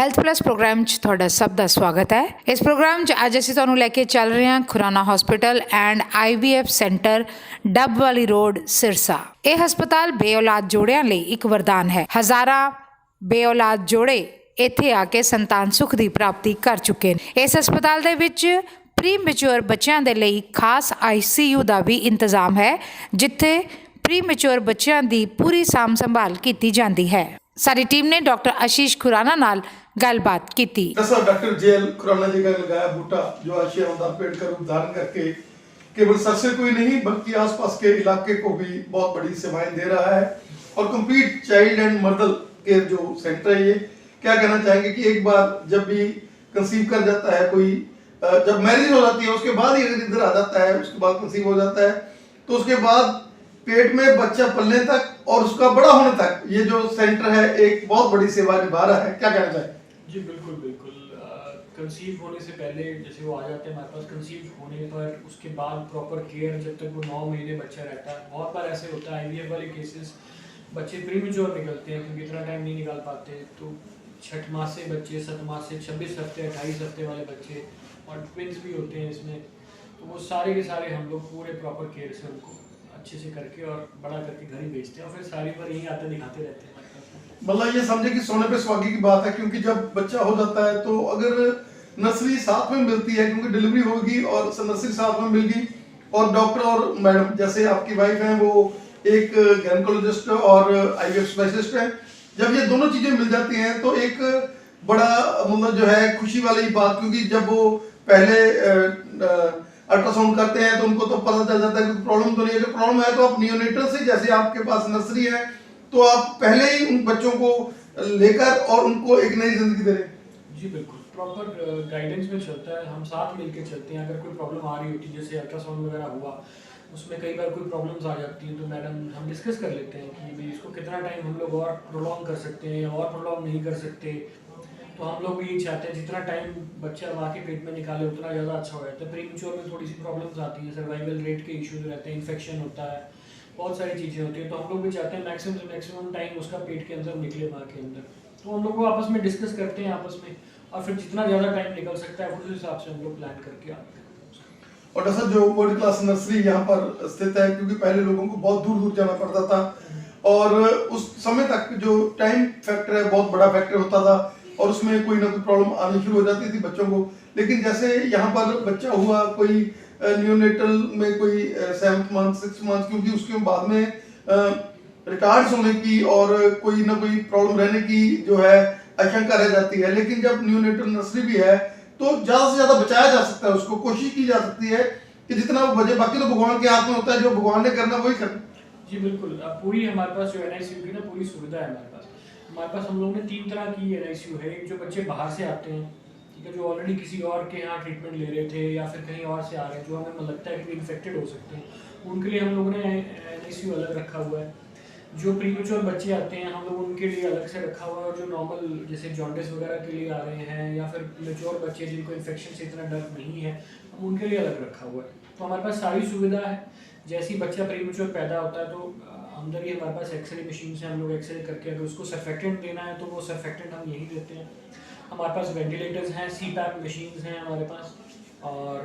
Health plus programme 'ਚ ਤੁਹਾਡਾ ਸਭ ਦਾ ਸਵਾਗਤ ਹੈ। ਇਸ ਪ੍ਰੋਗਰਾਮ 'ਚ ਅੱਜ ਅਸੀਂ ਤੁਹਾਨੂੰ ਲੈ ਕੇ ਚੱਲ ਰਹੇ ਹਾਂ Khurana hospital and IVF centre Dabwali road Sirsa. ਇਹ ਹਸਪਤਾਲ ਬੇਔਲਾਦ ਜੋੜਿਆਂ ਲਈ ਇੱਕ ਵਰਦਾਨ ਹੈ। ਹਜ਼ਾਰਾਂ ਬੇਔਲਾਦ ਜੋੜੇ ਇੱਥੇ ਆ ਕੇ ਸੰਤਾਨ ਸੁਖ ਦੀ ਪ੍ਰਾਪਤੀ ਕਰ ਚੁੱਕੇ ਨੇ। ਇਸ ਹਸਪਤਾਲ ਦੇ ਵਿੱਚ ਪ੍ਰੀ ਮੈਚੁਰ ਬੱਚਿਆਂ ਦੇ ਲਈ ਖਾਸ ICU ਦਾ ਵੀ ਇੰਤਜ਼ਾਮ ਹੈ, ਜਿੱਥੇ ਪ੍ਰੀ ਮੈਚੁਰ ਬੱਚਿਆਂ ਦੀ ਪੂਰੀ ਸਾਂਭ ਸੰਭਾਲ ਕੀਤੀ ਜਾਂਦੀ ਹੈ। सारी टीम ने डॉक्टर आशीष खुराना नाल गलबात की। डॉक्टर JL खुराना जी का लगाया बूटा जो आशिया पेड़ का रूप धारण करके केवल सर से कोई नहीं बल्कि आसपास के इलाके को भी बहुत बड़ी सेवाएं दे रहा है। और complete child and mother care जो सेंटर है, ये क्या कहना चाहेंगे कि एक बार जब भी कंसीव कर जाता है कोई, जब मैरिज हो जाती है उसके बाद ही अगर इधर आ जाता है, उसके बाद कंसीव हो जाता है, तो उसके बाद पेट में बच्चा पलने तक और उसका बड़ा होने तक ये जो सेंटर है एक बहुत बड़ी सेवा निभा रहा है। क्या कहना चाहिए? जी बिल्कुल बिल्कुल। कंसीव होने से पहले जैसे वो आ जाते हैं हमारे पास, कंसीव होने पर उसके बाद प्रॉपर केयर जब तक वो 9 महीने बच्चा रहता है। बहुत बार ऐसे होता है IVF वाले केसेस, बच्चे प्रीमेच्योर निकलते हैं क्योंकि इतना टाइम नहीं निकाल पाते, तो 6 माह से बच्चे, 7 माह से 26 हफ्ते 28 हफ्ते वाले बच्चे और ट्विंस भी होते हैं इसमें, तो वो सारे के सारे हम लोग पूरे प्रॉपर केयर से उनको अच्छे से करके और बड़ा करके घर ही बेचते हैं और फिर सारी बार यही आते दिखाते रहते हैं। मतलब ये समझे कि सोने पे सुहागे की बात है, क्योंकि जब बच्चा हो जाता है तो अगर नर्सरी साथ में मिलती है, क्योंकि डिलीवरी होगी और नर्सरी साथ में मिल गई, और डॉक्टर और मैडम जैसे आपकी वाइफ हैं वो एक गायनेकोलॉजिस्ट और IVF स्पेशलिस्ट है, जब ये दोनों चीजें मिल जाती हैं तो एक बड़ा मतलब जो है खुशी वाली बात, क्योंकि जब वो पहले अल्ट्रासाउंड करते हैं तो उनको तो पता चल जाता है कि प्रॉब्लम तो नहीं है। अगर प्रॉब्लम है तो आप नियोनेटल से, जैसे आपके पास नर्सरी है, तो आप पहले ही उन बच्चों को लेकर और उनको एक नई जिंदगी दे रहे हैं। जी बिल्कुल, प्रॉपर गाइडेंस में चलता है, हम साथ मिलकर चलते हैं। अगर कोई प्रॉब्लम आ रही होती है, जैसे अल्ट्रासाउंड वगैरह हुआ, उसमें कई बार कोई प्रॉब्लम्स आ जाती हैं, तो मैडम हम डिस्कस कर लेते हैं कि भाई इसको कितना टाइम हम लोग और प्रोलॉन्ग कर सकते हैं या और प्रोलॉन्ग नहीं कर सकते। तो हम लोग यही चाहते हैं जितना टाइम बच्चा वहाँ के पेट में निकाले उतना ज़्यादा अच्छा हो जाता है। प्रीमेच्योर में थोड़ी सी प्रॉब्लम्स आती हैं, सर्वाइवल रेट के इश्यूज रहते हैं, इन्फेक्शन होता है, बहुत सारी चीज़ें होती हैं, तो हम लोग भी चाहते हैं मैक्सिमम से मैक्सिमम टाइम उसका पेट के अंदर निकले, माँ के अंदर। तो हम लोग को आपस में डिस्कस करते हैं आपस में, और फिर जितना ज़्यादा टाइम निकल सकता है उस हिसाब से हम लोग प्लान करके आते हैं। और डॉक्टर जो वर्ल्ड क्लास नर्सरी यहाँ पर स्थित है, क्योंकि पहले लोगों को बहुत दूर दूर जाना पड़ता था और उस समय तक जो टाइम फैक्टर है बहुत बड़ा फैक्टर होता था और उसमें कोई ना कोई प्रॉब्लम आनी शुरू हो जाती थी बच्चों को। लेकिन जैसे यहाँ पर बच्चा हुआ, कोई न्यूनेटल में कोई 7th मंथ 6th मंथ, क्योंकि उसके बाद में रिटार्ड्स होने की और कोई ना कोई प्रॉब्लम रहने की जो है आशंका रह जाती है। लेकिन जब न्यूनेटल नर्सरी भी है तो ज़्यादा से ज़्यादा बचाया जा सकता है, उसको कोशिश की जा सकती है कि जितना वो बचे। बाकी तो भगवान के हाथ में होता है, जो भगवान ने करना वही करना। जी बिल्कुल, पूरी हमारे पास जो NICU की ना पूरी सुविधा है हमारे पास हम लोगों ने 3 तरह की NICU है। एक जो बच्चे बाहर से आते हैं, ठीक है, जो ऑलरेडी किसी और के यहाँ ट्रीटमेंट ले रहे थे या फिर कहीं और से आ रहे हैं, जो हमें लगता है कि इन्फेक्टेड हो सकते हैं, उनके लिए हम लोगों ने NICU अलग रखा हुआ है। जो प्रीमेच्योर बच्चे आते हैं हम लोग उनके लिए अलग से रखा हुआ है, और जो नॉर्मल जैसे जॉन्डिस वगैरह के लिए आ रहे हैं या फिर मेच्योर बच्चे जिनको इन्फेक्शन से इतना डर नहीं है, हम उनके लिए अलग रखा हुआ है। तो हमारे पास सारी सुविधा है। जैसे ही बच्चा प्रीमेच्योर पैदा होता है तो अंदर ही हमारे पास एक्सरे मशीन से हम लोग एक्सरे करके अगर उसको सर्फेक्टेंट देना है तो वो सर्फेक्टेंट हम यही देते हैं। हमारे पास वेंटिलेटर्स हैं, CPAP मशीन्स हैं हमारे पास, और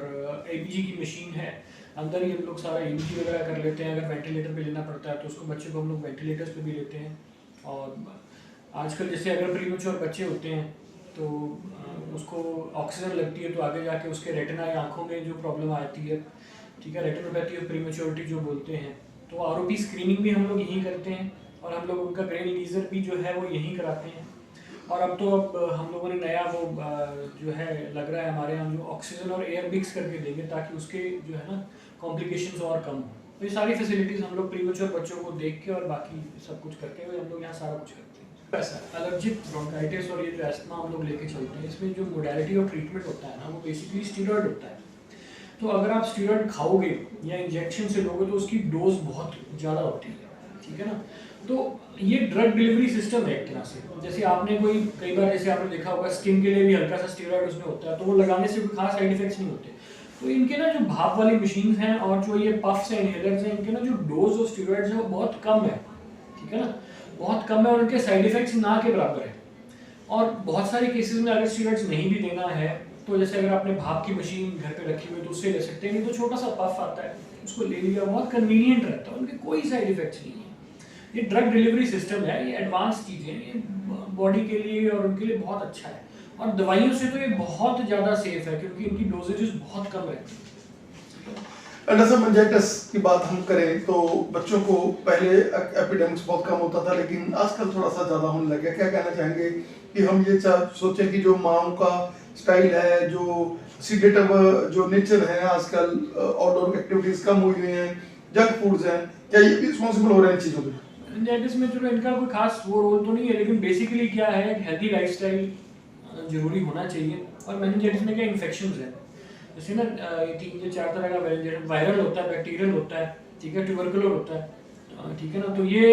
ABG की मशीन है। अंदर ही हम लोग सारा EBG वगैरह कर लेते हैं। अगर वेंटिलेटर पे लेना पड़ता है तो उसको बच्चे को हम लोग वेंटिलेटर्स पे भी लेते हैं। और आजकल जैसे अगर प्रीमेच्योर बच्चे होते हैं तो उसको ऑक्सीजन लगती है, तो आगे जाके उसके रेटिना या आँखों में जो प्रॉब्लम आती है, ठीक है, रेटिनोपैथी ऑफ प्रीमेच्योरिटी जो बोलते हैं, तो ROP स्क्रीनिंग भी हम लोग यहीं करते हैं, और हम लोग उनका ब्रेन लीजर भी जो है वो यहीं कराते हैं। और अब हम लोगों ने नया वो जो है लग रहा है हमारे यहाँ, जो ऑक्सीजन और एयर मिक्स करके देंगे ताकि उसके जो है ना कॉम्प्लिकेशंस और कम हो। तो ये सारी फैसिलिटीज़ हम लोग प्रीमेच्योर बच्चों को देख के और बाकी सब कुछ करके हुए हम लोग यहाँ सारा कुछ करते हैं। ऐसा एलर्जिक ब्रोंकाइटिस और ये जो एस्थमा हम लोग लेके चलते हैं, इसमें जो मोडालिटी ऑफ ट्रीटमेंट होता है ना, वो बेसिकली स्टीरॉयड होता है। तो अगर आप स्टीरॉयड खाओगे या इंजेक्शन से लोगे तो उसकी डोज बहुत ज़्यादा होती है, ठीक है ना। तो ये ड्रग डिलीवरी सिस्टम है एक तरह से। जैसे आपने कई बार जैसे आपने देखा होगा स्किन के लिए भी हल्का सा स्टीरॉयड उसमें होता है, तो वो लगाने से कोई खास साइड इफेक्ट्स नहीं होते। तो इनके ना जो भाप वाली मशीन हैं और जो ये पफ्स हैं, इनहेलर्स हैं, इनके ना जो डोज ऑफ स्टीरॉयड्स हैं वो बहुत कम है, ठीक है ना, बहुत कम है, और उनके साइड इफेक्ट्स ना के बराबर है। और बहुत सारे केसेस में अगर स्टीरॉइड्स नहीं भी देना है तो जैसे अगर आपने भाप की मशीन घर पे रखी हुई है तो उससे ले सकते हैं, नहीं तो छोटा सा पफ आता है उसको ले लिया, बहुत कन्वीनियंट रहता है, उनके कोई साइड इफेक्ट्स नहीं है। ये ड्रग डिलीवरी सिस्टम है, ये एडवांस चीज़ें हैं, ये बॉडी के लिए और उनके लिए बहुत अच्छा है। और दवाइयों से तो ये बहुत ज़्यादा सेफ है क्योंकि इनकी डोजेजेस बहुत कम रहती हैं। डॉक्टर साहब, मेनिंजाइटिस की बात हम करें तो बच्चों को पहले एपिडेमिक्स बहुत कम होता था, लेकिन आजकल थोड़ा सा ज़्यादा होने लग गया। क्या कहना चाहेंगे कि हम ये सोचें कि जो माओ का स्टाइल है, जो सीडेटिव जो नेचर है, आजकल आउटडोर एक्टिविटीज़ कम हुई हुई हैं, जंक फूड्स हैं, क्या ये भी रिस्पॉन्सिबल हो रहे हैं इन चीज़ों के? मेनिंजाइटिस में चलो इनका कोई खास वो रोल तो नहीं है, लेकिन बेसिकली क्या है, हेल्दी लाइफस्टाइल जरूरी होना चाहिए। और मेनिंजाइटिस में क्या इन्फेक्शंस है, जैसे ना ये 3 या 4 तरह का मेनिंजाइटिस, वायरल होता है, बैक्टीरियल होता है, ठीक है, ट्यूबरकुलर होता है, ठीक है ना। तो ये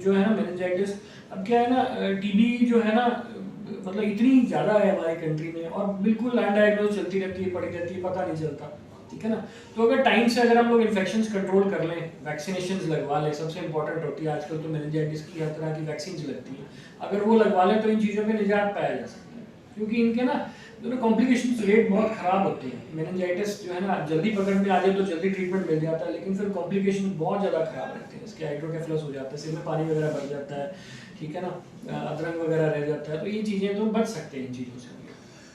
जो है ना मेनिंजाइटिस, अब क्या है ना, टीबी जो है ना मतलब इतनी ज़्यादा है हमारी कंट्री में और बिल्कुल अनडायग्नोज चलती रहती है, पड़ी रहती है, पता नहीं चलता, ठीक है ना। तो अगर टाइम से अगर हम लोग इन्फेक्शंस कंट्रोल कर लें, वैक्सीनेशंस लगवा लें, सबसे इंपॉर्टेंट होती है आजकल तो मेनिंजाइटिस की हर तरह की वैक्सीन लगती है, अगर वो लगवा लें तो इन चीज़ों में निजात पाया जा सकता है। क्योंकि इनके ना दोनों कॉम्प्लिकेशंस रेट बहुत ख़राब होते हैं। मेनिंजाइटिस जो है ना जल्दी पकड़ में आ जाए तो जल्दी ट्रीटमेंट मिल जाता है, लेकिन फिर कॉम्प्लिकेशन बहुत ज़्यादा ख़राब रहते हैं। इसके हाइड्रोकेफलस हो जाता है, सिर में पानी वगैरह भर जाता है, ठीक है ना, अदरक वगैरह रह जाता है, तो ये चीज़ें तो बच सकते हैं इन चीज़ों से।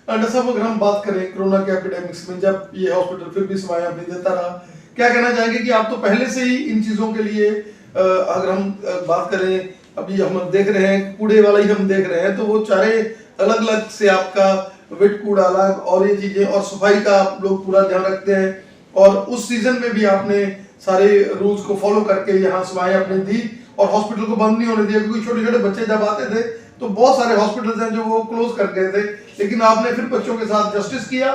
डॉक्टर साहब, अगर हम बात करें कोरोना के एपिडेमिक्स में, जब ये हॉस्पिटल फिर भी सेवाएं भी देता रहा, क्या कहना चाहेंगे कि आप तो पहले से ही इन चीज़ों के लिए अगर हम बात करें, अभी हम देख रहे हैं कूड़े वाला ही हम देख रहे हैं, तो वो चारे अलग अलग से आपका वेट कूड़ा अलग और ये चीज़ें और सफाई का आप लोग पूरा ध्यान रखते हैं, और उस सीजन में भी आपने सारे रूल्स को फॉलो करके यहाँ सेवाएं आपने दी और हॉस्पिटल को बंद नहीं होने दिया, क्योंकि छोटे छोटे बच्चे जब आते थे तो बहुत सारे हॉस्पिटल्स हैं जो वो क्लोज कर गए थे, लेकिन आपने फिर बच्चों के साथ जस्टिस किया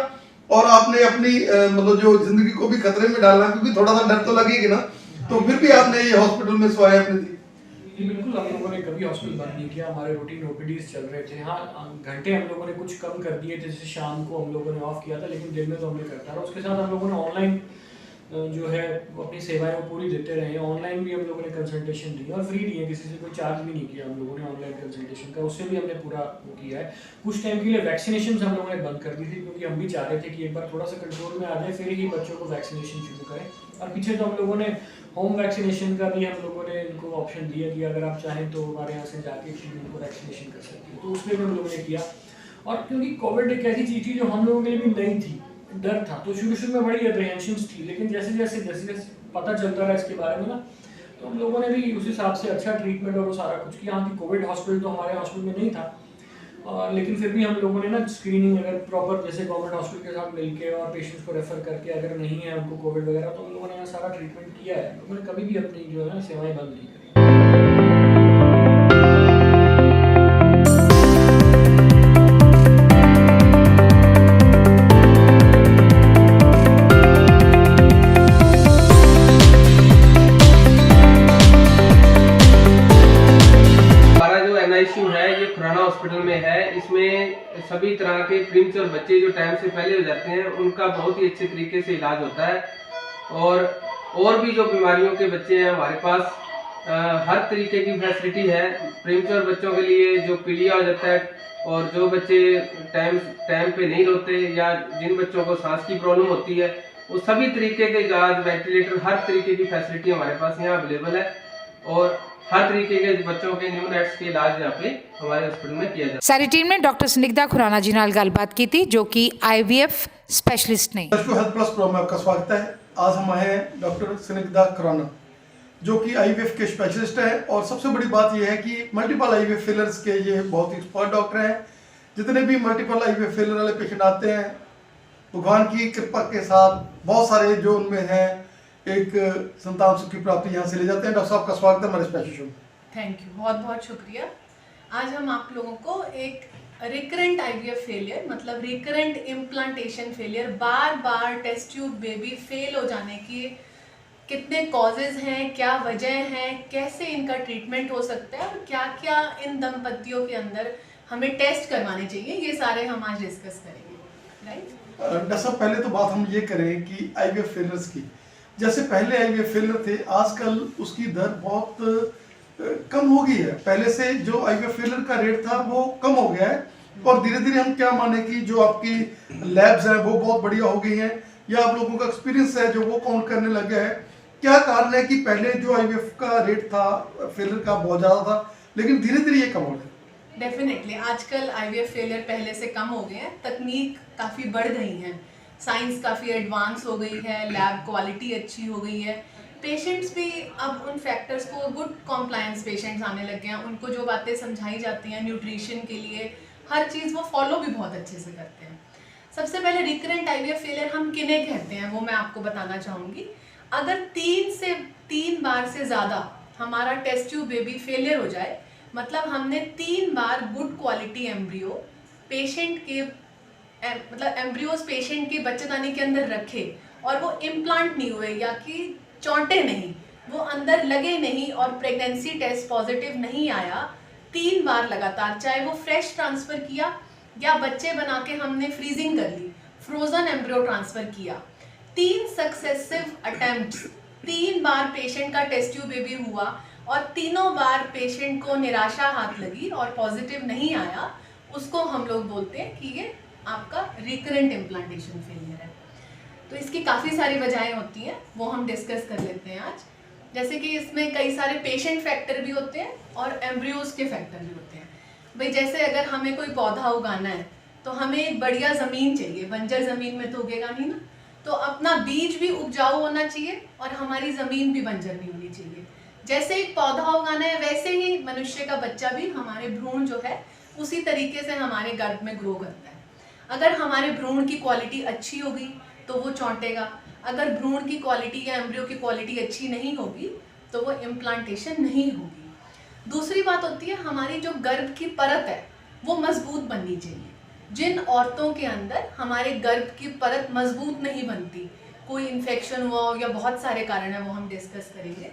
और आपने अपनी मतलब जो जिंदगी को भी खतरे में डालना, क्योंकि थोड़ा सा डर तो लगेगा ना, तो फिर भी आपने ये हॉस्पिटल में सेवाएं अपनी दी। बिल्कुल, हम लोगों ने कभी हॉस्पिटल बंद नहीं किया, हमारे रूटीन ओपीडीज चल रहे थे। हाँ, घंटे हम लोगों ने कुछ कम कर दिए थे, जैसे शाम को हम लोगों ने ऑफ किया था, लेकिन दिन में तो हमने करता रहा। उसके साथ हम लोगों ने ऑनलाइन जो है अपनी सेवाएं वो पूरी देते रहे हैं। ऑनलाइन भी हम लोगों ने कंसल्टेशन दी और फ्री दी है, किसी से कोई चार्ज भी नहीं किया हम लोगों ने ऑनलाइन कंसल्टेशन का, उससे भी हमने पूरा वो किया है। कुछ टाइम के लिए वैक्सीनेशन हम लोगों ने बंद कर दी थी, क्योंकि हम भी चाह रहे थे कि एक बार थोड़ा सा कंट्रोल में आ जाए फिर ही बच्चों को वैक्सीनेशन शुरू करें। और पीछे तो हम लोगों ने होम वैक्सीनेशन का भी हम लोगों ने इनको ऑप्शन दिया कि अगर आप चाहें तो हमारे यहाँ से जाके उनको वैक्सीनेशन कर सकते हैं, तो उसमें भी हम लोगों ने किया। और क्योंकि कोविड एक ऐसी चीज़ थी जो हम लोगों के लिए भी नई थी, डर था, तो शुरू में बड़ी अप्रीहेंशंस थी, लेकिन जैसे जैसे पता चलता रहा इसके बारे में ना, तो हम लोगों ने भी उस हिसाब से अच्छा ट्रीटमेंट और वो सारा कुछ किया। हाँ, कोविड हॉस्पिटल तो हमारे हॉस्पिटल में नहीं था, लेकिन फिर भी हम लोगों ने ना स्क्रीनिंग अगर प्रॉपर जैसे गवर्नमेंट हॉस्पिटल के साथ मिलके और पेशेंट्स को रेफर करके, अगर नहीं है उनको कोविड वगैरह, तो हम लोगों ने सारा ट्रीटमेंट किया है। लोगों ने कभी भी अपनी जो है ना सेवाएं बंद नहीं करी। हॉस्पिटल में है, इसमें सभी तरह के प्रीमच्योर बच्चे जो टाइम से पहले हो जाते हैं उनका बहुत ही अच्छे तरीके से इलाज होता है, और भी जो बीमारियों के बच्चे हैं हमारे पास हर तरीके की फैसिलिटी है। प्रीमच्योर बच्चों के लिए जो पीलिया हो जाता है और जो बच्चे टाइम पे नहीं रोते या जिन बच्चों को सांस की प्रॉब्लम होती है, वो सभी तरीके के इलाज, वेंटिलेटर, हर तरीके की फैसिलिटी हमारे पास यहाँ अवेलेबल है और हर तरीके के बच्चों के न्यूनेट्स के इलाज यहाँ पे हमारे हॉस्पिटल में किया जाता है। ਸਾਰੀ ਟੀਮ ਨੇ ਡਾਕਟਰ ਸਨਿਗਧਾ ਖੁਰਾਨਾ ਜੀ ਨਾਲ ਗੱਲਬਾਤ ਕੀਤੀ, ਜੋ कि IVF स्पेशलिस्ट ने। दर्शकों, हेल्थ प्लस प्रो में आपका स्वागत है। आज हम आए हैं डॉक्टर सनगिधा खुराना, जो कि IVF के स्पेशलिस्ट हैं, और सबसे बड़ी बात यह है कि मल्टीपल IVF फेलर्स के ये बहुत ही एक्सपर्ट डॉक्टर हैं। जितने भी मल्टीपल IVF फेलर वाले पेशेंट आते हैं, भगवान की कृपा के साथ बहुत सारे जो उनमें हैं एक संतान सुख की प्राप्ति यहाँ से ले जाते हैं। डॉक्टर साहब का स्वागत है हमारे स्पेशल शो में। थैंक यू, बहुत बहुत शुक्रिया। आज हम आप लोगों को एक रिकरेंट IVF फेलियर, मतलब रिकरेंट इम्प्लांटेशन फेलियर, बार बार टेस्ट ट्यूब बेबी फेल हो जाने की कितने कॉजेज हैं, क्या वजह हैं, कैसे इनका ट्रीटमेंट हो सकता है और क्या क्या इन दंपतियों के अंदर हमें टेस्ट करवाने चाहिए, ये सारे हम आज डिस्कस करेंगे। राइट डॉक्टर साहब, पहले तो बात हम ये करें कि IVF फेलर्स की, जैसे पहले IVF फेलर थे, आजकल उसकी दर बहुत कम हो गई है। पहले से जो IVF फेलर का रेट था वो कम हो गया है, और धीरे धीरे हम क्या माने कि जो आपकी लैब्स हैं वो बहुत बढ़िया हो गई हैं, या आप लोगों का एक्सपीरियंस है जो वो काउंट करने लग गया है? क्या कारण है कि पहले जो आईवीएफ का रेट था फेलियर का बहुत ज़्यादा था, लेकिन धीरे धीरे ये कम हो गया? डेफिनेटली आजकल आईवीएफ फेलियर पहले से कम हो गए हैं, तकनीक काफ़ी बढ़ गई हैं, साइंस काफ़ी एडवांस हो गई है, लैब क्वालिटी अच्छी हो गई है, पेशेंट्स भी अब उन फैक्टर्स को, गुड कॉम्प्लायंस पेशेंट्स आने लग गए हैं, उनको जो बातें समझाई जाती हैं न्यूट्रिशन के लिए, हर चीज़ वो फॉलो भी बहुत अच्छे से करते हैं। सबसे पहले रिकरेंट आईवीएफ फेलियर हम किन्हें कहते हैं वो मैं आपको बताना चाहूँगी। अगर 3 बार से ज़्यादा हमारा टेस्ट ट्यूब बेबी फेलियर हो जाए, मतलब हमने 3 बार गुड क्वालिटी एम्ब्रियो पेशेंट के मतलब एम्ब्रियोज पेशेंट के बच्चेदानी के अंदर रखे और वो इम्प्लांट नहीं हुए या कि चौंटे नहीं, वो अंदर लगे नहीं और प्रेगनेंसी टेस्ट पॉजिटिव नहीं आया 3 बार लगातार, चाहे वो फ्रेश ट्रांसफ़र किया या बच्चे बना के हमने फ्रीजिंग कर ली, फ्रोजन एम्ब्रियो ट्रांसफ़र किया, 3 सक्सेसिव अटेम्प्ट्स, 3 बार पेशेंट का टेस्ट ट्यूब बेबी हुआ और तीनों बार पेशेंट को निराशा हाथ लगी और पॉजिटिव नहीं आया, उसको हम लोग बोलते हैं कि ये आपका रिकरेंट इम्प्लांटेशन फेलियर है। तो इसकी काफ़ी सारी वजहें होती हैं, वो हम डिस्कस कर लेते हैं आज। जैसे कि इसमें कई सारे पेशेंट फैक्टर भी होते हैं और एम्ब्रियोज के फैक्टर भी होते हैं। भाई जैसे अगर हमें कोई पौधा उगाना है तो हमें एक बढ़िया ज़मीन चाहिए, बंजर ज़मीन में तो उगेगा नहीं ना, तो अपना बीज भी उपजाऊ होना चाहिए और हमारी ज़मीन भी बंजर नहीं होनी चाहिए। जैसे एक पौधा उगाना है वैसे ही मनुष्य का बच्चा भी, हमारे भ्रूण जो है उसी तरीके से हमारे गर्भ में ग्रो करता है। अगर हमारे भ्रूण की क्वालिटी अच्छी होगी तो वो चौंटेगा, अगर भ्रूण की क्वालिटी या एम्ब्रियो की क्वालिटी अच्छी नहीं होगी तो वो इम्प्लांटेशन नहीं होगी। दूसरी बात होती है हमारी जो गर्भ की परत है वो मजबूत बननी चाहिए। जिन औरतों के अंदर हमारे गर्भ की परत मजबूत नहीं बनती, कोई इन्फेक्शन हुआ हो या बहुत सारे कारण है वो हम डिस्कस करेंगे,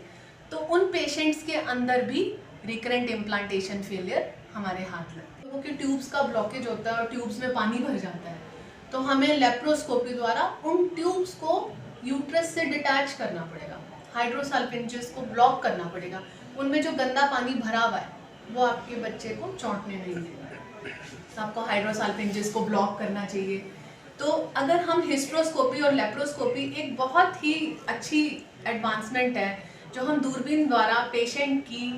तो उन पेशेंट्स के अंदर भी रिकरेंट इम्प्लांटेशन फेलियर हमारे हाथ लगते हैं। क्योंकि ट्यूब्स का ब्लॉकेज होता है और ट्यूब्स में पानी भर जाता है, तो हमें लेप्रोस्कोपी द्वारा उन ट्यूब्स को यूट्रस से डिटैच करना पड़ेगा, हाइड्रोसाल्पिंजेस को ब्लॉक करना पड़ेगा, उनमें जो गंदा पानी भरा हुआ है वो आपके बच्चे को चौंटने नहीं देगा, तो आपको हाइड्रोसाल्पिंजेस को ब्लॉक करना चाहिए। तो अगर हम हिस्ट्रोस्कोपी और लेप्रोस्कोपी एक बहुत ही अच्छी एडवांसमेंट है जो हम दूरबीन द्वारा पेशेंट की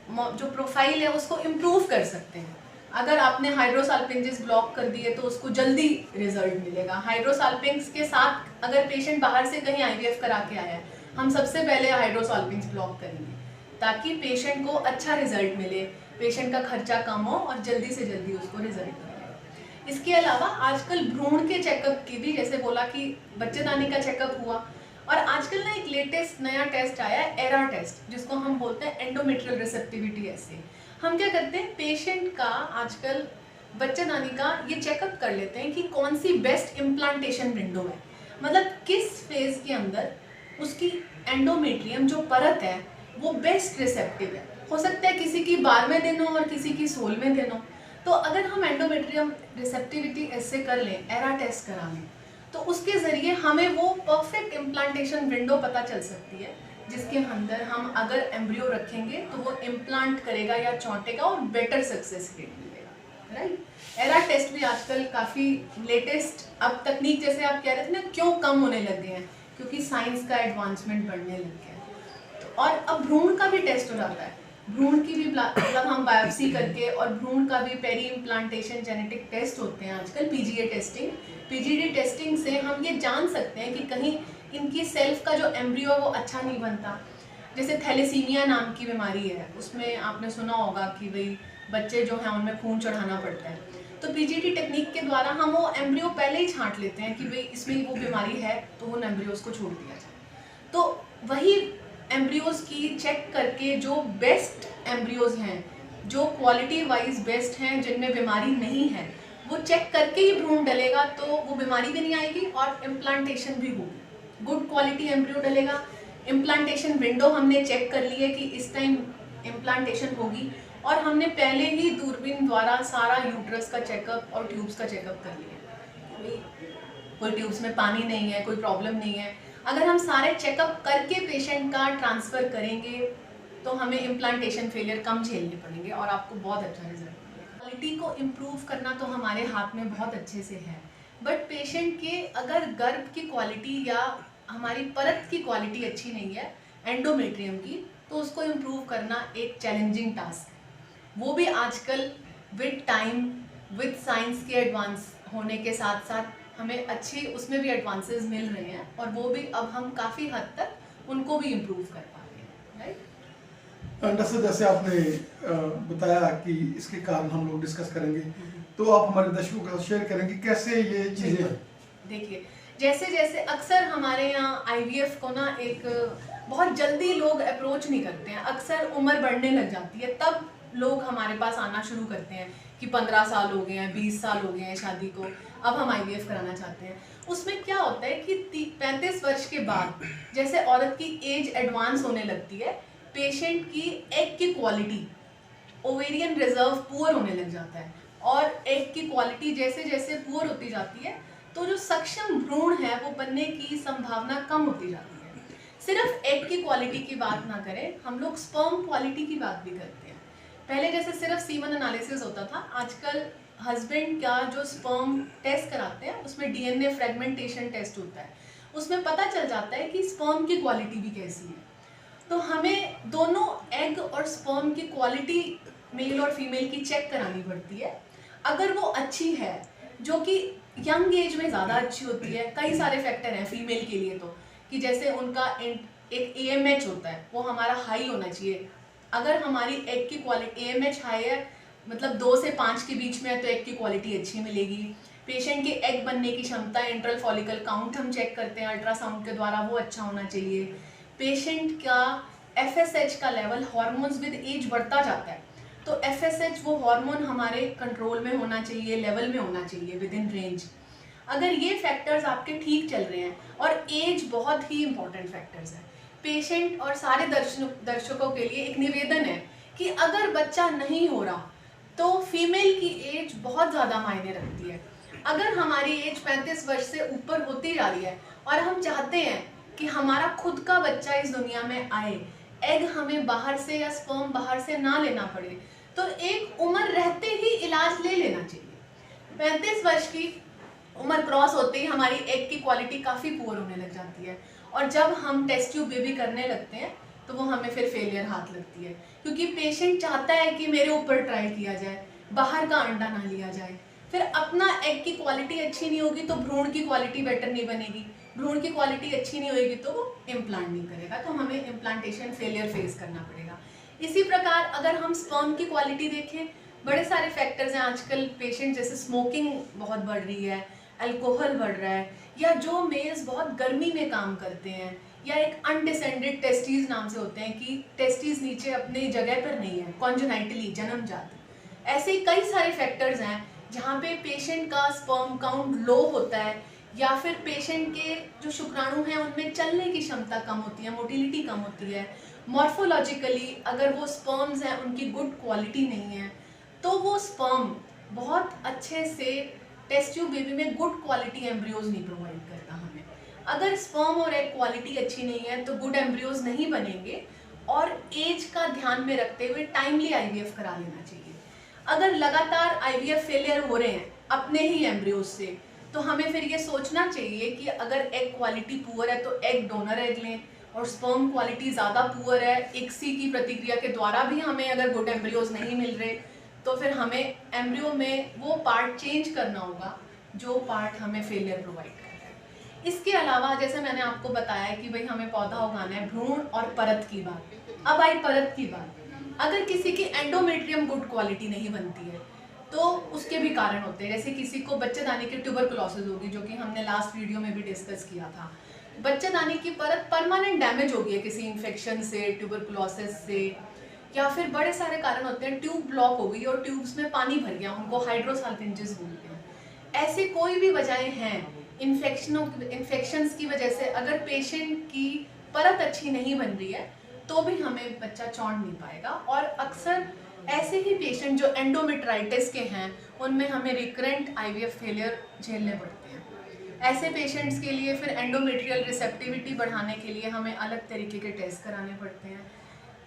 जो प्रोफाइल है उसको इम्प्रूव कर सकते हैं। अगर आपने हाइड्रोसाल्पिंजेस ब्लॉक कर दिए तो उसको जल्दी रिजल्ट मिलेगा। हाइड्रोसाल्पिंग्स के साथ अगर पेशेंट बाहर से कहीं आईवीएफ करा के आया है, हम सबसे पहले हाइड्रोसाल्पिंग्स ब्लॉक करेंगे ताकि पेशेंट को अच्छा रिजल्ट मिले, पेशेंट का खर्चा कम हो और जल्दी से जल्दी उसको रिजल्ट मिले। इसके अलावा आजकल भ्रूण के चेकअप की भी, जैसे बोला कि बच्चेदानी का चेकअप हुआ, और आजकल ना एक लेटेस्ट नया टेस्ट आया है एरा टेस्ट, जिसको हम बोलते हैं एंडोमेट्रियल रिसेप्टिविटी एसे। हम क्या करते हैं, पेशेंट का आजकल बच्चेदानी का ये चेकअप कर लेते हैं कि कौन सी बेस्ट इम्प्लांटेशन विंडो है, मतलब किस फेज के अंदर उसकी एंडोमेट्रियम जो परत है वो बेस्ट रिसेप्टिव है। हो सकता है किसी की 12वें दिन हो और किसी की 16वें दिन हो, तो अगर हम एंडोमेट्रियम रिसेप्टिविटी ऐसे कर लें, एरा टेस्ट करा लें, तो उसके ज़रिए हमें वो परफेक्ट इम्प्लांटेशन विंडो पता चल सकती है जिसके अंदर हम अगर एम्ब्रियो रखेंगे तो वो इम्प्लांट करेगा या चौंटेगा और बेटर सक्सेस रेट मिलेगा, राइट। एरा टेस्ट भी आजकल काफ़ी लेटेस्ट, अब तकनीक जैसे आप कह रहे थे ना क्यों कम होने लग गए हैं, क्योंकि साइंस का एडवांसमेंट बढ़ने लग गया है। तो और अब भ्रूण का भी टेस्ट हो जाता है, भ्रूण की भी मतलब हम बायोप्सी करके, और भ्रूण का भी पेरी इम्प्लांटेशन जेनेटिक टेस्ट होते हैं आजकल, पीजीए टेस्टिंग। पीजीडी टेस्टिंग से हम ये जान सकते हैं कि कहीं इनकी सेल्फ का जो एम्ब्रियो है वो अच्छा नहीं बनता। जैसे थैलेसीमिया नाम की बीमारी है, उसमें आपने सुना होगा कि भाई बच्चे जो हैं उनमें खून चढ़ाना पड़ता है, तो पीजीडी टेक्निक के द्वारा हम वो एम्ब्रियो पहले ही छांट लेते हैं कि भाई इसमें वो बीमारी है, तो उन एम्ब्रियोज को छोड़ दिया जाए। तो वही एम्ब्रियोज की चेक करके जो बेस्ट एम्ब्रियोज हैं, जो क्वालिटी वाइज बेस्ट हैं, जिनमें बीमारी नहीं है, वो चेक करके ही भ्रूण डलेगा, तो वो बीमारी भी नहीं आएगी और इम्प्लांटेशन भी होगी। गुड क्वालिटी एम्ब्रियो डलेगा, इम्प्लांटेशन विंडो हमने चेक कर ली है कि इस टाइम इम्प्लांटेशन होगी, और हमने पहले ही दूरबीन द्वारा सारा यूट्रस का चेकअप और ट्यूब्स का चेकअप कर लिया, कोई ट्यूब्स में पानी नहीं है, कोई प्रॉब्लम नहीं है। अगर हम सारे चेकअप करके पेशेंट का ट्रांसफ़र करेंगे तो हमें इम्प्लांटेशन फेलियर कम झेलने पड़ेंगे और आपको बहुत अच्छा रिजल्ट मिलेगा। क्वालिटी को इम्प्रूव करना तो हमारे हाथ में बहुत अच्छे से है, बट पेशेंट के अगर गर्भ की क्वालिटी या हमारी परत की क्वालिटी अच्छी नहीं है एंडोमेट्रियम की, तो उसको इम्प्रूव करना एक चैलेंजिंग टास्क है। वो भी आजकल विद टाइम विद साइंस के एडवांस होने के साथ साथ हमें अच्छी उसमें भी एडवांसेस मिल रहे हैं, और वो भी अब हम काफ़ी हद तक उनको भी इम्प्रूव कर पा रहे हैं, राइट। डॉक्टर साहब, जैसे आपने बताया कि इसके कारण हम लोग डिस्कस करेंगे, तो आप हमारे दर्शकों के साथ शेयर करेंगे कैसे ये चीज़ें। देखिए, जैसे जैसे अक्सर हमारे यहाँ आईवीएफ को ना एक बहुत जल्दी लोग अप्रोच नहीं करते हैं, अक्सर उम्र बढ़ने लग जाती है तब लोग हमारे पास आना शुरू करते हैं कि 15 साल हो गए हैं, 20 साल हो गए हैं शादी को, अब हम आईवीएफ कराना चाहते हैं। उसमें क्या होता है कि 35 वर्ष के बाद जैसे औरत की एज एडवांस होने लगती है, पेशेंट की एग की क्वालिटी, ओवेरियन रिजर्व पुअर होने लग जाता है, और एग की क्वालिटी जैसे जैसे पुअर होती जाती है तो जो सक्षम भ्रूण है वो बनने की संभावना कम होती जाती है। सिर्फ एग की क्वालिटी की बात ना करें, हम लोग स्पर्म क्वालिटी की बात भी करते हैं। पहले जैसे सिर्फ सीमन एनालिसिस होता था, आजकल हस्बैंड का जो स्पर्म टेस्ट कराते हैं उसमें डीएनए फ्रेगमेंटेशन टेस्ट होता है, उसमें पता चल जाता है कि स्पर्म की क्वालिटी भी कैसी है। तो हमें दोनों एग और स्पर्म की क्वालिटी मेल और फीमेल की चेक करानी पड़ती है। अगर वो अच्छी है, जो कि यंग एज में ज़्यादा अच्छी होती है, कई सारे फैक्टर हैं फीमेल के लिए, तो कि जैसे उनका एक AMH होता है वो हमारा हाई होना चाहिए। अगर हमारी एग की क्वालिटी AMH हाई है, मतलब 2 से 5 के बीच में है, तो एग की क्वालिटी अच्छी मिलेगी। पेशेंट के एग बनने की क्षमता, इंट्रल फॉलिकल काउंट हम चेक करते हैं अल्ट्रासाउंड के द्वारा, वो अच्छा होना चाहिए। पेशेंट का FSH का लेवल, हार्मोन्स विद एज बढ़ता जाता है, तो FSH वो हार्मोन हमारे कंट्रोल में होना चाहिए, लेवल में होना चाहिए, विद इन रेंज। अगर ये फैक्टर्स आपके ठीक चल रहे हैं, और एज बहुत ही इंपॉर्टेंट फैक्टर्स है, पेशेंट और सारे दर्शकों के लिए एक निवेदन है कि अगर बच्चा नहीं हो रहा तो फीमेल की एज बहुत ज़्यादा मायने रखती है। अगर हमारी एज 35 वर्ष से ऊपर होती जा रही है और हम चाहते हैं कि हमारा खुद का बच्चा इस दुनिया में आए, एग हमें बाहर से या स्पर्म बाहर से ना लेना पड़े, तो एक उम्र रहते ही इलाज ले लेना चाहिए। 35 वर्ष की उम्र क्रॉस होते ही हमारी एग की क्वालिटी काफ़ी पुअर होने लग जाती है, और जब हम टेस्ट ट्यूब बेबी करने लगते हैं तो वो हमें फिर फेलियर हाथ लगती है, क्योंकि पेशेंट चाहता है कि मेरे ऊपर ट्राई किया जाए, बाहर का अंडा ना लिया जाए। फिर अपना एग की क्वालिटी अच्छी नहीं होगी तो भ्रूण की क्वालिटी बेटर नहीं बनेगी, भ्रूण की क्वालिटी अच्छी नहीं होगी तो वो इम्प्लांट नहीं करेगा, तो हमें इम्प्लांटेशन फेलियर फेस करना पड़ेगा। इसी प्रकार अगर हम स्पर्म की क्वालिटी देखें, बड़े सारे फैक्टर्स हैं आजकल। पेशेंट जैसे स्मोकिंग बहुत बढ़ रही है, अल्कोहल बढ़ रहा है, या जो मेल्स बहुत गर्मी में काम करते हैं, या एक अनडिसेंडेड टेस्टीज नाम से होते हैं कि टेस्टीज नीचे अपनी जगह पर नहीं है, कॉन्जेनाइटली जन्मजात, ऐसे कई सारे फैक्टर्स हैं जहाँ पे पेशेंट का स्पर्म काउंट लो होता है, या फिर पेशेंट के जो शुक्राणु हैं उनमें चलने की क्षमता कम होती है, मोटिलिटी कम होती है। मॉर्फोलॉजिकली अगर वो स्पर्म्स हैं उनकी गुड क्वालिटी नहीं है, तो वो स्पर्म बहुत अच्छे से टेस्ट ट्यूब बेबी में गुड क्वालिटी एम्ब्रियोज नहीं प्रोवाइड करता हमें। अगर स्पर्म और एग क्वालिटी अच्छी नहीं है तो गुड एम्ब्रियोज नहीं बनेंगे, और एज का ध्यान में रखते हुए टाइमली IVF करा लेना चाहिए। अगर लगातार IVF फेलियर हो रहे हैं अपने ही एम्ब्रियोज से, तो हमें फिर ये सोचना चाहिए कि अगर एग क्वालिटी पुअर है तो एग डोनर एग लें, और स्पर्म क्वालिटी ज़्यादा पुअर है, ICSI की प्रतिक्रिया के द्वारा भी हमें अगर गुड एम्ब्रियोज नहीं मिल रहे, तो फिर हमें एम्ब्रियो में वो पार्ट चेंज करना होगा जो पार्ट हमें फेलियर प्रोवाइड करता है। इसके अलावा जैसे मैंने आपको बताया कि भाई हमें पौधा उगाना है, भ्रूण और परत की बात। अब आई परत की बात, अगर किसी की एंडोमेट्रियम गुड क्वालिटी नहीं बनती है तो उसके भी कारण होते हैं। जैसे किसी को बच्चेदानी की ट्यूबरकुलोसिस होगी, जो कि हमने लास्ट वीडियो में भी डिस्कस किया था। बच्चेदानी की परत परमानेंट डैमेज हो गई है किसी इन्फेक्शन से, ट्यूबरकुलोसिस से, या फिर बड़े सारे कारण होते हैं, ट्यूब ब्लॉक हो गई और ट्यूब्स में पानी भर गया, उनको हाइड्रोसाल्पिंजेस बोलते हैं। ऐसे कोई भी वजहें हैं इन्फेक्शंस की वजह से, अगर पेशेंट की परत अच्छी नहीं बन रही है तो भी हमें बच्चा चौंध नहीं पाएगा। और अक्सर ऐसे ही पेशेंट जो एंडोमेट्राइटिस के हैं उनमें हमें रिकरेंट IVF फेलियर झेलने पड़ते हैं। ऐसे पेशेंट्स के लिए फिर एंडोमेट्रियल रिसेप्टिविटी बढ़ाने के लिए हमें अलग तरीके के टेस्ट कराने पड़ते हैं।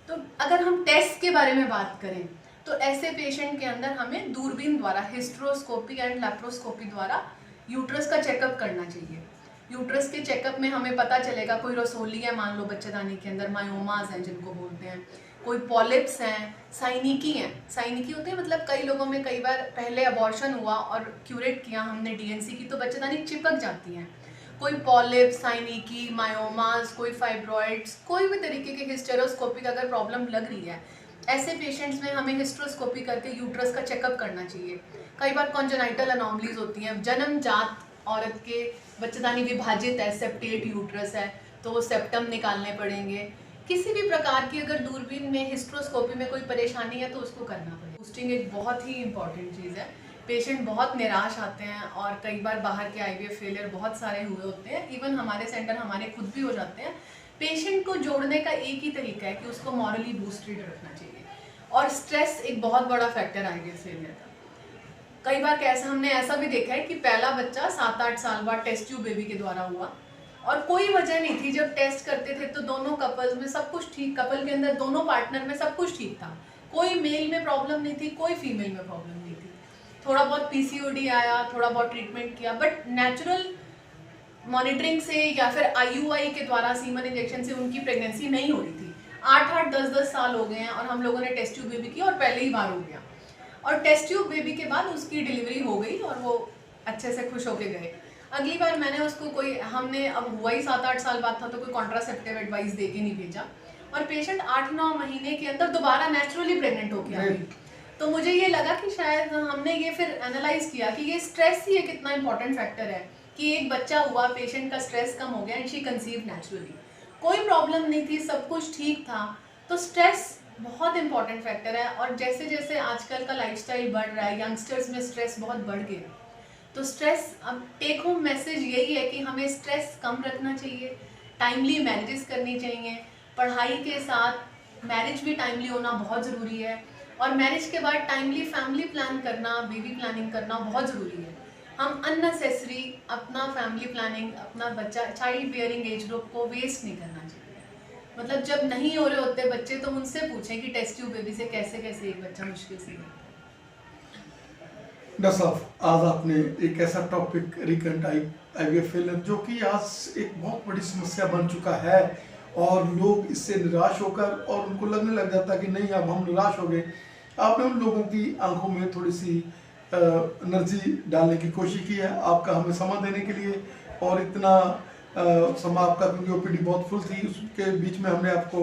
तो अगर हम टेस्ट के बारे में बात करें तो ऐसे पेशेंट के अंदर हमें दूरबीन द्वारा हिस्ट्रोस्कोपी एंड लेप्रोस्कोपी द्वारा यूट्रस का चेकअप करना चाहिए। यूट्रस के चेकअप में हमें पता चलेगा कोई रसोली है, मान लो बच्चेदानी के अंदर, मायोमास हैं जिनको बोलते हैं, कोई पॉलिप्स हैं, साइनिकी हैं। साइनिकी होते हैं मतलब कई लोगों में कई बार पहले अबॉर्शन हुआ और क्यूरेट किया हमने डीएनसी की तो बच्चेदानी चिपक जाती हैं। कोई पॉलिप, साइनिकी, मायोमास, कोई फाइब्रॉइड्स, कोई भी तरीके के हिस्टेरोस्कोपिक अगर प्रॉब्लम लग रही है, ऐसे पेशेंट्स में हमें हिस्ट्रोस्कोपी करके यूट्रस का चेकअप करना चाहिए। कई बार कॉन्जेनाइटल अनोमलीज होती हैं, जन्मजात औरत के बच्चेदानी विभाजित है, सेप्टेट यूट्रस है, तो वो सेप्टम निकालने पड़ेंगे। किसी भी प्रकार की अगर दूरबीन में हिस्ट्रोस्कोपी में कोई परेशानी है तो उसको करना पड़ेगा। बूस्टिंग एक बहुत ही इंपॉर्टेंट चीज़ है। पेशेंट बहुत निराश आते हैं और कई बार बाहर के आईवीएफ फेलियर बहुत सारे हुए होते हैं, इवन हमारे सेंटर हमारे खुद भी हो जाते हैं। पेशेंट को जोड़ने का एक ही तरीका है कि उसको मॉरली बूस्टेड रखना चाहिए। और स्ट्रेस एक बहुत बड़ा फैक्टर है आईवीएफ फेलियर का। कई बार कैसा हमने ऐसा भी देखा है कि पहला बच्चा 7-8 साल बाद टेस्ट ट्यूब बेबी के द्वारा हुआ और कोई वजह नहीं थी। जब टेस्ट करते थे तो दोनों कपल्स में सब कुछ ठीक, कपल के अंदर दोनों पार्टनर में सब कुछ ठीक था, कोई मेल में प्रॉब्लम नहीं थी, कोई फीमेल में प्रॉब्लम नहीं थी। थोड़ा बहुत पीसीओडी आया, थोड़ा बहुत ट्रीटमेंट किया, बट नेचुरल मॉनिटरिंग से या फिर आईयूआई के द्वारा सीमन इंजेक्शन से उनकी प्रेगनेंसी नहीं हो रही थी। 8-8, 10-10 साल हो गए हैं और हम लोगों ने टेस्ट ट्यूब बेबी की और पहले ही बार हो गया। और टेस्ट ट्यूब बेबी के बाद उसकी डिलीवरी हो गई और वो अच्छे से खुश होके गए। अगली बार मैंने उसको कोई, हमने अब हुआ ही 7-8 साल बाद था तो कोई कॉन्ट्रासेप्टिव एडवाइस दे के नहीं भेजा और पेशेंट 8-9 महीने के अंदर दोबारा नेचुरली प्रेग्नेंट होके आ गई। तो मुझे ये लगा कि शायद हमने ये फिर एनालाइज किया कि ये स्ट्रेस ही एक इतना इंपॉर्टेंट फैक्टर है कि एक बच्चा हुआ, पेशेंट का स्ट्रेस कम हो गया एंड शी कंसीव नेचुरली, कोई प्रॉब्लम नहीं थी, सब कुछ ठीक था। तो स्ट्रेस बहुत इंपॉर्टेंट फैक्टर है और जैसे जैसे आजकल का लाइफस्टाइल बढ़ रहा है, यंगस्टर्स में स्ट्रेस बहुत बढ़ गया। तो स्ट्रेस, अब टेक होम मैसेज यही है कि हमें स्ट्रेस कम रखना चाहिए, टाइमली मैरिजेस करनी चाहिए, पढ़ाई के साथ मैरिज भी टाइमली होना बहुत ज़रूरी है और मैरिज के बाद टाइमली फैमिली प्लान करना, बेबी प्लानिंग करना बहुत ज़रूरी है। हम अननेसेसरी अपना फैमिली प्लानिंग, अपना बच्चा चाइल्ड बियरिंग एज ग्रुप को वेस्ट नहीं करना चाहिए। मतलब जब नहीं हो रहे होते बच्चे तो उनसे पूछें कि टेस्ट ट्यूब बेबी से कैसे कैसे एक बच्चा मुश्किल से होता है। डॉक्टर साहब, आज आपने एक ऐसा टॉपिक रिकरेंट आईवीएफ फेलियर जो कि आज एक बहुत बड़ी समस्या बन चुका है और लोग इससे निराश होकर और उनको लगने लग जाता है कि नहीं अब हम निराश हो गए। आपने उन लोगों की आंखों में थोड़ी सी एनर्जी डालने की कोशिश की है, आपका हमें समय देने के लिए, और इतना समय आपका, क्योंकि ओपीडी बहुत फुल थी, उसके बीच में हमने आपको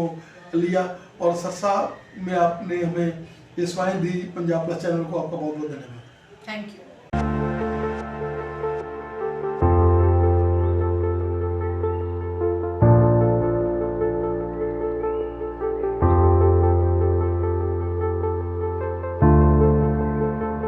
लिया और सरसा में आपने हमें ये सेवाएं दी। पंजाब प्लस चैनल को आपका बहुत बहुत धन्यवाद। Thank you.